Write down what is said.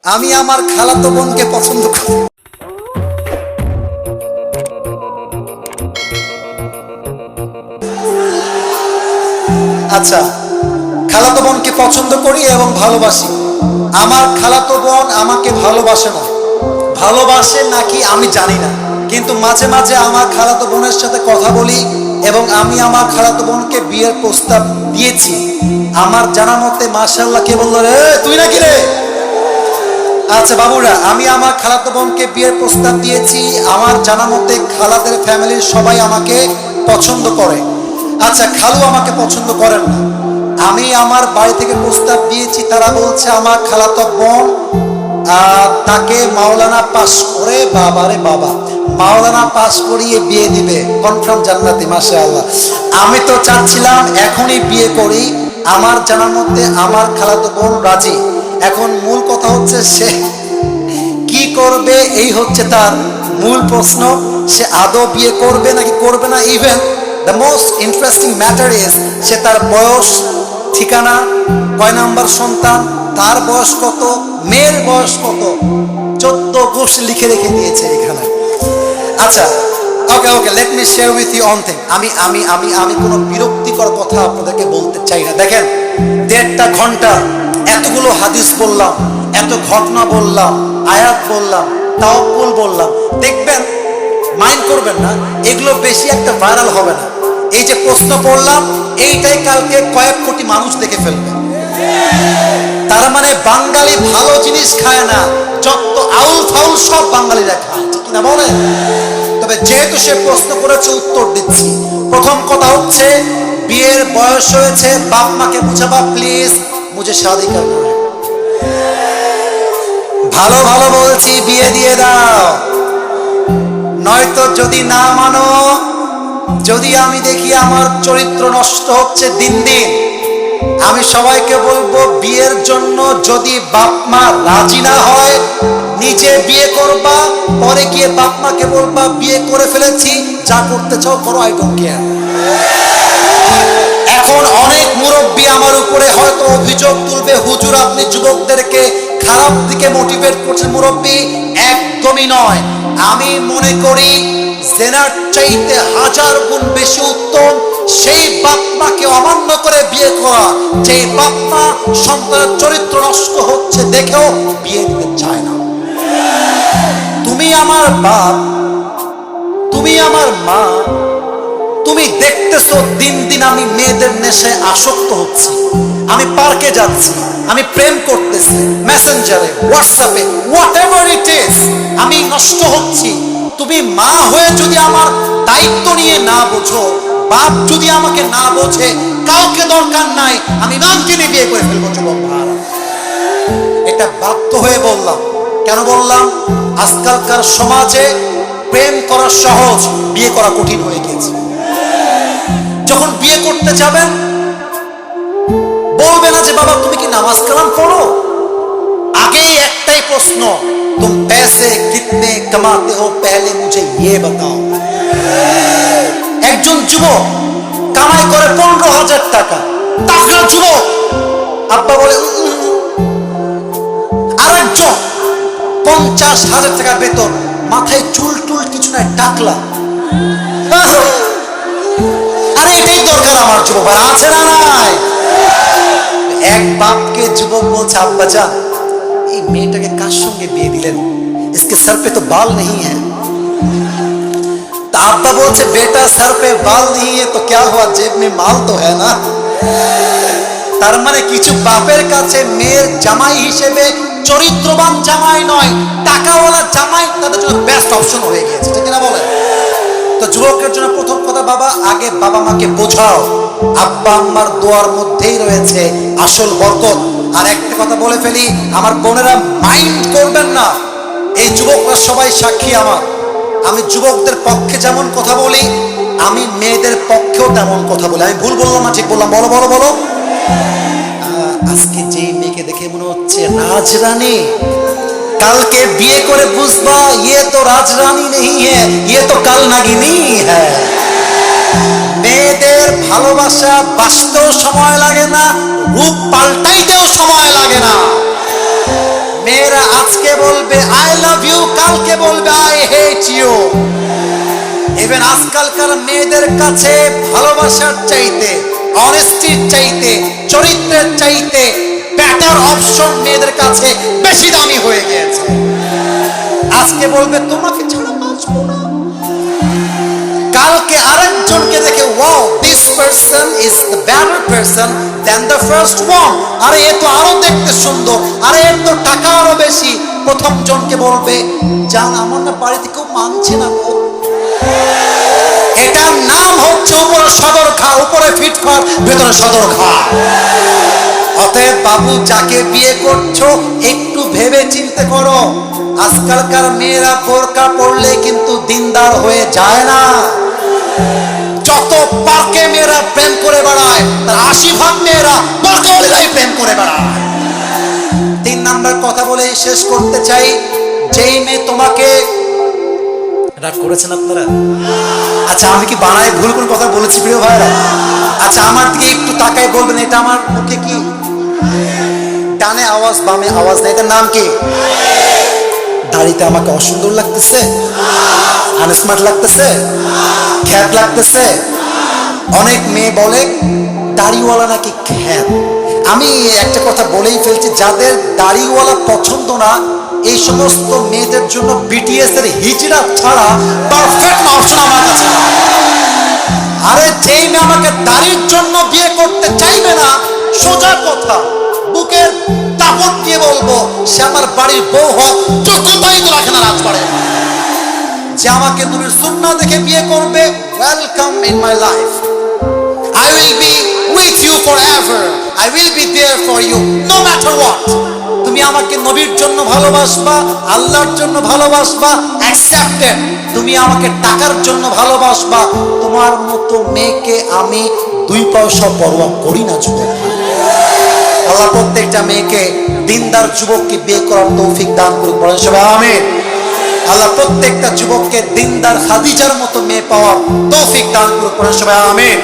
আমি আমার খালাতো বোনকে পছন্দ করি। আচ্ছা, খালাতো বোনকে পছন্দ করি এবং ভালোবাসি। আমার খালাতো বোন আমাকে ভালোবাসে না, ভালোবাসে নাকি আমি জানি না, কিন্তু মাঝে মাঝে আমার খালাতো বোনের সাথে কথা বলি এবং আমি আমার খালাতো বোনকে বিয়ের প্রস্তাব দিয়েছি। আমার জানা মতে মাশাআল্লাহ, কে বললো রে? তুই নাকি রে? আচ্ছা বাবুরা, আমি আমার খালাতো বোনকে বিয়ের প্রস্তাব দিয়েছি। আমার জানা মতে খালাদের ফ্যামিলির সবাই আমাকে পছন্দ করে। আচ্ছা, খালু আমাকে পছন্দ করেন না। আমি আমার বাড়ি থেকে প্রস্তাব দিয়েছি, তারা বলছে আমার খালাতো বোন তাকে মাওলানা পাস করে, বাবারে বাবা, মাওলানা পাস করিয়ে বিয়ে দিবে, কনফার্ম জান্নাতি, মাশাআল্লাহ। আমি তো চাচ্ছিলাম এখনই বিয়ে করি। আমার জানার মধ্যে আমার খালাতো বোন রাজি। এখন মূল কথা হচ্ছে সে কি করবে, এই হচ্ছে তার মূল প্রশ্ন। সে আদৌ বিয়ে করবে নাকি করবে না। Even the most interesting matter is সে তার বয়স, ঠিকানা, কয় নাম্বার সন্তান, তার বয়স কত, মেয়ের বয়স কত, 14 গোষ্ঠী লিখে রেখে দিয়েছে এখানে। আচ্ছা, okay okay, let me share with you one thing. আমি আমি আমি আমি কোনো বিরক্তিকর কথা আপনাদেরকে বলতে চাই না। দেখেন, 1.5 ঘন্টা এতগুলো হাদিস বললাম, এত ঘটনা বললাম, আয়াত বললাম, তাওয়াক্কুল বললাম। দেখবেন, মাইন্ড করবেন না, এগুলো বেশি একটা ভাইরাল হবে না। এই যে প্রশ্ন করলাম, এইটাই কালকে কয়েক কোটি মানুষ দেখে ফেলবে। তার মানে বাঙালি ভালো জিনিস খায় না, যত আউল ফাউল সব বাঙালিরা খায়, ঠিক না বলে? তবে যেহেতু সে প্রশ্ন করেছে, উত্তর দিচ্ছি। প্রথম কথা হচ্ছে, বিয়ের বয়স হয়েছে, বাপ মাকে বুঝাবা প্লিজ, মুঝে শাদি করনা है। ভালো ভালো বলছি, বিয়ে দিয়ে দাও। নয়তো যদি না মানো, যদি আমি দেখি আমার চরিত্র নষ্ট হচ্ছে দিন দিন, আমি সবাইকে বলবো বিয়ের জন্য যদি বাপ মা রাজি না হয়, নিজে বিয়ে করবা, পরে গিয়ে বাপ মাকে বলবা বিয়ে করে ফেলেছি, যা করতে চাও করো, আই ডোন্ট কেয়ার। এখন অনেক মুরব্বী আমার উপরে হয়তো অভিযোগ তুলবে, হুজুর আপনি যুবকদেরকে খারাপ দিকে মোটিভেট করছেন। মুরব্বী, একদমই নয়। আমি মনে করি জেনার চাইতে 1000 গুণ বেশি উত্তম সেই বাপ মাকে অমান্য করে বিয়ে করা, যে বাপ মা সন্তানের চরিত্র নষ্ট হচ্ছে দেখেও বিয়ে দিতে চায় না। তুমি আমার বাপ, তুমি আমার মা, তুমি দেখতেছো দিন দিন আমি মেয়েদের নেশায় আসক্ত হচ্ছি, আমি পার্কে যাচ্ছি, আমি প্রেম করতেছি, মেসেঞ্জারে, হোয়াটসঅ্যাপে, হোয়াটএভার ইট ইজ, আমি নষ্ট হচ্ছি। তুমি মা হয়ে যদি আমার দায়িত্ব নিয়ে না বোঝো, বাপ যদি আমাকে না বোঝে, কাউকে দরকার নাই, আমি নামকে নিয়ে বিয়ে করে ফেলবো। যুবক ভাইরা, এটা বাধ্য হয়ে বললাম। কেন বললাম? আজকালকার সমাজে প্রেম করা সহজ, বিয়ে করা কঠিন হয়ে গেছে। যখন বিয়ে করতে যাবেন, বলবে না যে বাবা তুমি কি নামাজ কালাম পড়ো, আগেই একটাই প্রশ্ন, তুম पैसे कितने कमाते हो पहले मुझे ये बताओ। একজন যুবক কামাই করে 15,000 টাকা, তাগড়া যুবক, আব্বা বলে। আরেকজন 50,000 টাকা বেতন, মাথায় চুল টুল কিছু নাই, টাকলা। আরে এটাই দরকার আমার যুবক, আছে না নাই? এক বাপকে যুবক বলছে, আব্বা জান এই মেয়েটাকে কার সঙ্গে বিয়ে দিলেন, इसके सर पे तो बाल नहीं है। तो আব্বা বলছে, बेटा सर पे बाल नहीं है तो क्या हुआ, जेब में माल तो है ना। তার মানে কিছু বাপের কাছে মেয়ের জামাই হিসেবে চরিত্রবান জামাই নয়, টাকাওয়ালা জামাই তাদের জন্য বেস্ট অপশন হয়ে গেছে, ঠিক না বলেন? তো যুবকের জন্য প্রথম কথা, বাবা আগে বাবা মাকে বোঝাও, আব্বা আম্মার দোয়ার মধ্যেই রয়েছে আসল বরকত। আর একটা কথা বলে ফেলি, আমার বোনেরা মাইন্ড করবেন না, এই যুবকরা সবাই সাক্ষী আমার। আমি যুবকদের পক্ষে যেমন কথা বলি, আমি মেয়েদের পক্ষেও তেমন কথা বলি। আমি ভুল বললাম না ঠিক বললাম? বলো বলো বলো। আজকে যে মেয়েকে দেখে মনে হচ্ছে রাজরানী, কালকে বিয়ে করে বুঝবা ये तो রাজরানী नहीं है, ये तो কাল নাগিনী है। মেয়েদের ভালোবাসা বাঁচতেও সময় লাগে না, রূপ পাল্টাইতেও সময় লাগে না। মেয়েরা আজকে বলবে আই লাভ ইউ, কালকে বলবে আই হেট ইউ। ইভেন আজকালকার মেয়েদের কাছে ভালোবাসার চাইতে, অনেস্টির চাইতে, চরিত্রের চাইতে বেটার অপশন মেয়েদের কাছে বেশি দামি হয়ে গিয়েছে। আজকে বলবে তোমাকে ছাড়া বাঁচবো না, কালকে আরেকজনকে দেখে wow this person is the better person than the first one, আরে এ তো আরো দেখতে সুন্দর, আরে এর তো টাকা আরো বেশি। প্রথম জনকে বলবে জান আমার না বাড়িতে কেউ মানছে না গো। এটার নাম হচ্ছে উপরে সদর খা, উপরে ফিটফাট ভেতরে সদর খা। অতএব বাবু যাকে বিয়ে করছো একটু ভেবে চিন্তে করো। আজকালকার মেয়েরা বোরকা পড়লে কিন্তু দিনদার হয়ে যায় না। যত পার্কে মেয়েরা প্রেম করে বেড়ায় তার 80% মেয়েরা বোরকাওয়ালারাই প্রেম করে বেড়ায়। 3 নাম্বার কথা বলে শেষ করতে চাই, যেই মেয়ে তোমাকে রাগ করেছেন আপনারা? আচ্ছা আমি কি বানায় ভুল কোন কথা বলেছি প্রিয় ভাইরা? আচ্ছা আমার দিকে একটু তাকাই বলবেন এটা আমার মুখে কি ডানে আওয়াজ বামে আওয়াজ না, এটার নাম কি? দাড়িতে আমাকে অসুন্দর লাগতেছে, আনস্মার্ট লাগতেছে, খ্যাত লাগতেছে। অনেক মেয়ে বলে দাড়িওয়ালা নাকি খ্যাত। আমি একটা কথা বলেই ফেলছি, যাদের দাড়িওয়ালা পছন্দ না এই সমস্ত মেয়েদের জন্য বিটিএস এর হিজড়া ছাড়া পারফেক্ট অপশন আমার কাছে। আরে যেই মেয়ে আমাকে দাড়ির জন্য বিয়ে করতে চাইবে না, সোজা কথা বুকের দাপট দিয়ে বলবো সে আমার বাড়ির বউ হোক, যোগ্যতাই তো রাখে না রাজবাড়ে। যে আমাকে নবীর সুন্নাহ দেখে বিয়ে করবে, welcome in my life, I will be with you forever, I will be there for you no matter what. তুমি আমাকে নবীর জন্য ভালোবাসবা, আল্লাহর জন্য ভালোবাসবা, অ্যাকসেপ্টেড। তুমি আমাকে টাকার জন্য ভালোবাসবা, তোমার মতো মেয়েকে আমি 2 পয়সা পরোয়া করি না যুবক। আল্লাহ প্রত্যেকটা মেয়েকে দিনদার যুবককে বিয়ে করার তৌফিক দান করুন, বলেন সবাই আমিন। আল্লাহ প্রত্যেকটা যুবককে দিনদার খাদিজার মতো মেয়ে পাওয়ার তৌফিক দান করুন, বলেন সবাই আমিন।